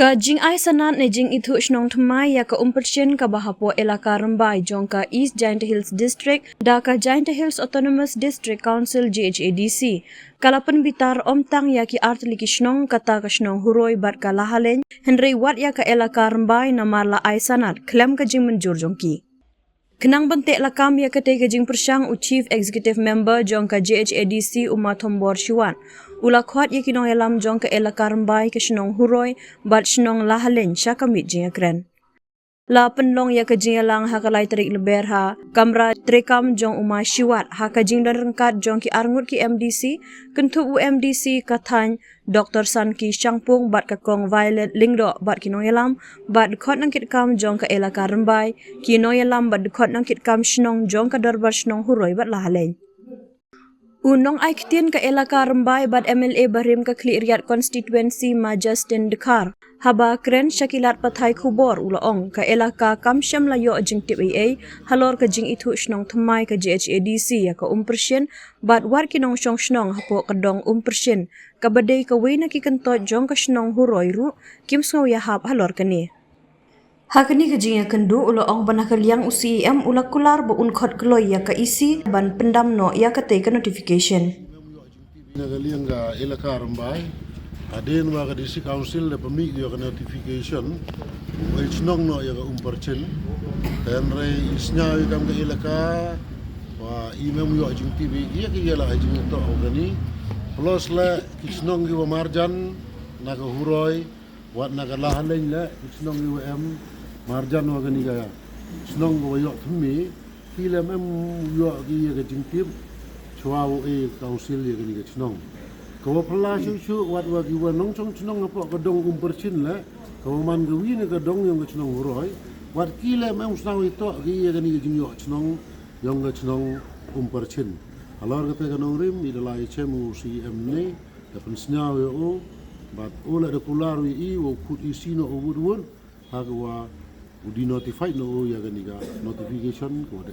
Ka jing ai sanat ne jing itu shnong thmai ya ka umpershin ka bahapo elaka rambai jong ka East Giant Hills District da ka Giant Hills Autonomous District Council GHADC. Kalapan bitar omtang ya ki artliki shnong kata ka shnong huroi bat ka lahalen Henry wat ya ka elaka rambai na marla ai sanat klem ka jing menjur jongki. Kenang bentek lakam ya kate ka jing persyang u Chief Executive Member jong ka GHADC Uma Thombor Shiwan. Ula khwat ya kinong elam jong ka elaka rambai ka shnong huroi bat shnong lahalen sya kamit jing akren. La penlong ya ka jing elang ha kalai tarik leber ha kamra trekam jong Uma Shiwat ha ka jing dan rengkat jong ki arngut ki MDC kentu u MDC kathan Dr. San Ki Shangpung bat ka kong Violet Lingdo bat kinong elam bat khot nang kit kam jong ka elaka rambai kinong elam bat khot nang kit kam shnong jong ka darbar shnong huroi bat lahalen. Unong ay kitien ka elaka rambai bat MLA Bahrim ka Kliriat Constituency ma Justin Dekar. Haba kren syakilat pathai khubor ulaong ka elaka kamsyam layo jing TPA halor ka jing itu shnong thmai ka GHADC ya ka umpersyen bat war kinong shnong hapo kadong umpersyen ka badai ka wei na ki kentot jong ka shnong huroi ru kim sngaw ya hab halor kani. Hakani ka jing ya kendu ulaong banakaliang UCM ulak kular bo unkhot kloy ya ka isi ban pendam no ya ka te ka notification. Nagaliang ka elaka rambai Aden wa ka DC Council le pemik dia ka notification nong no ya ka umperchen dan re isnya kam ka elaka wa imam yo jing TV ya ki ya la jing to ogani plus le kisnong ki wa marjan na ka huroi wat na ka lahalen le kisnong ki wa em marjan wa gani ka snong wa yo thmi ki le mem yo ki ya ka jing tip chwa wo e council ya gani ka snong Kau pernah cucu wat wagi wan nong cong cenong apa kedong umpercin lah. Kau man gawi ni kedong yang cenong huroi. Wat kila memang senang itu dia gani gini cenong yang cenong umpercin. Kalau kata kenong rim adalah HM UCM ni dapat senyap yo. Bat olah dekular wi wo kut isi no ubud hagwa udi notified no ya gani ga notification ko ada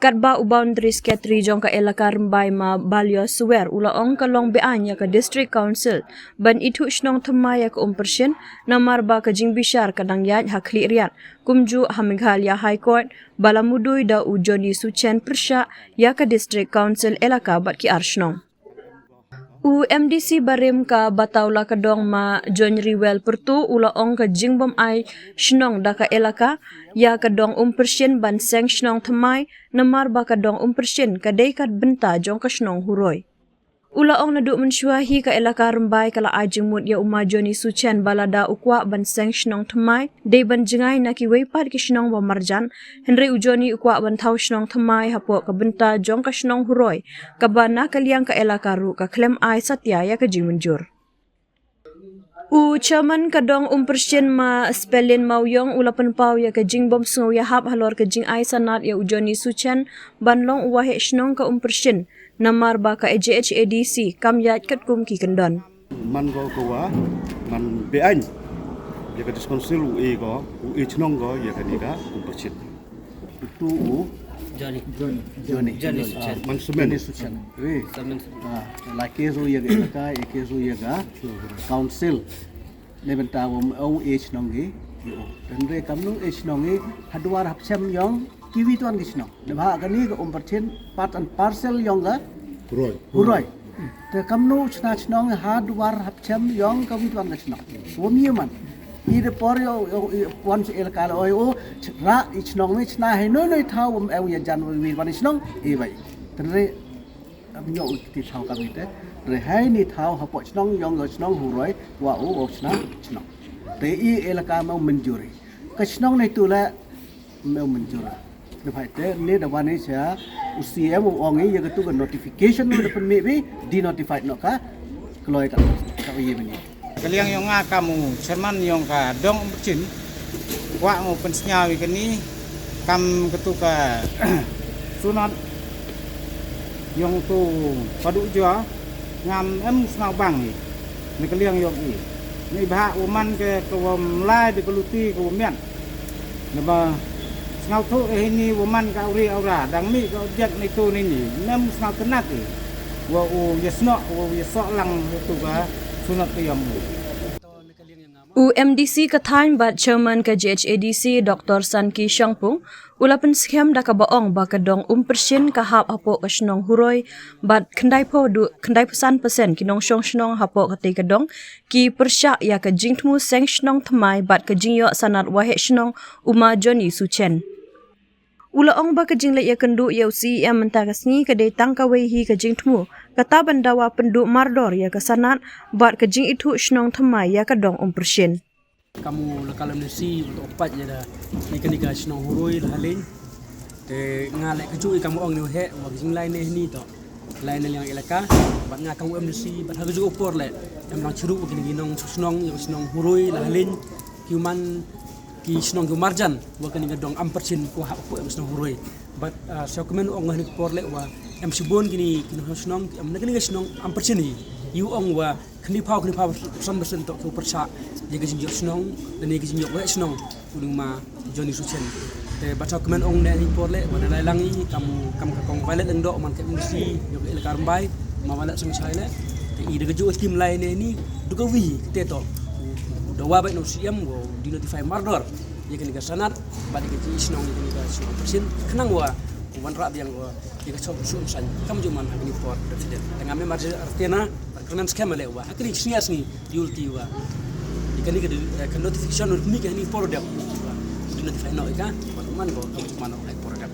Katba u boundaries ketri jong ka elaka rambai ma balyo suwer ulaong kalong bean ya ka district council ban itu shnong thmai ya ka umpersyen namar ba ka jing bishar kadang yat hakli riat kumju ha Meghalaya High Court balamudui da u Johnny Suchen persya ya ka district council elaka bat ki arshnong. U MDC Barim ka Bataula kadong ma John Riwel pertu ulaong ka jingbom ai shnong da ka elaka ya kadong umpersyen ban seng shnong thmai namar ba kadong umpersyen kadai kat benta jong ka shnong huroi. Ulaong na du mensyuahi ka elaka rambai kala ajing mut ya Uma Johnny Suchen balada ukwa ban seng shnong thmai dei ban jingai na ki weipat ki shnong ba marjan Henry Ujoni ukwa ban thau shnong thmai hapo ka benta jong ka shnong huroi ka bana kaliang ka elaka ru ka klem ai satya ya ka jimunjur. U chairman kadong umpersyen ma spelin mauyong ulapan pau ya ka jingbom sngaw ya hab halor ka jing ai sanat ya Ujoni Suchen banlong uwahe shnong ka umpersyen namar ba ka GHADC kam yat kat kum ki kendon. Man go wa man bean ya ka diskonsil u go u chnong go ya ka ni ka umpersyen. Itu u Johnny Suchen. Man Johnny Suchen. Like zo ya ka zo ya ka council le benta o chnong gi yo. Dan re kam nu chnong gi hadwar hapsam yong kiwi tuan gisno ne bha gani ka umperchen part and parcel yong ga huroi te kamnu chna chnong hadwar hapcham yong ka wi tuan gisno womi man I de por yo wan el kal oi o ra chnong ni chna he no thau em ya jan wi wan chnong e bai tre nyo ti thau ka bite re hai ni thau ha po chnong yong ga chnong huroi wa o chna chnong te I el ka mau menjuri ka chnong ni tu la mau menjuri Lepas itu, ni dah wani saya UCM orang ini yang tu kan notification ni dapat maybe di notified nak kah kalau ikat kawin ini. Kaliang yang kamu cerman yang ka dong bercin, wak mau pensnyawi kini kam ketuka sunat yang tu padu jua ngam senau bang ni kaliang yang ni bahak uman ke kawam lai di keluti kawam mian, lepas ngau tu ini woman ka uri aura dang mi ka objek ni tu ni nam ngau kenat wa u yesno lang tu ka sunat yang UMDC kathain bat chairman ka GHADC Dr. Sanki Shangpung ulapan skem da ka baong ba kadong persen ka hap hapo ka snong huroi bat kendai pesan persen kinong shong snong hapo ka te kadong ki persya ya ka jingtmu seng snong thamai bat ka jingyo sanat wahe snong uma Johnny Suchen. Ulaong ba ka jingle ya kendu ya CEM mentakasni ka de tangka wehi ka jingtmu kata bandawa penduk mardor ya ka sanat bat ka jing itu snong thamai ya kadong persen. Kamu lekal nasi untuk opat je dah ikan ikan senang hurui lain te ngalek keju kamu ong ni he wak jing lain ni to lain yang elaka bat nga kamu nasi bat harga juga upor le yang lang ciru begini ginong senang yang senang hurui lain human ki senang ke marjan wak ni gadong ampercin ku hak ku senang hurui bat so komen ong ni upor le wa em sibon gini senang am negani senang ampercin ni yu ong wa kini pau persen tok ku persa jaga jinjok senong dan jaga jinjok wek senong udung ma Johnny Suchen te baca komen ong ne impor le wana lai langi kamu ka kong valet endok man ke industri yok ele karmbai ma valet sung sai le te i daga jo tim lai ne ni duga wi te to do wa bai no siam go di notify mardor jaga ni sanat ba di ji senong ni ka senong persen kenang wa wan rap yang wa jaga chok sum san kamu juman ni por presiden dengan me marje artena kenan skema le wa akri snias ni yulti wa ikan ni ke notification ni ke ni produk di notify no ika man go man no produk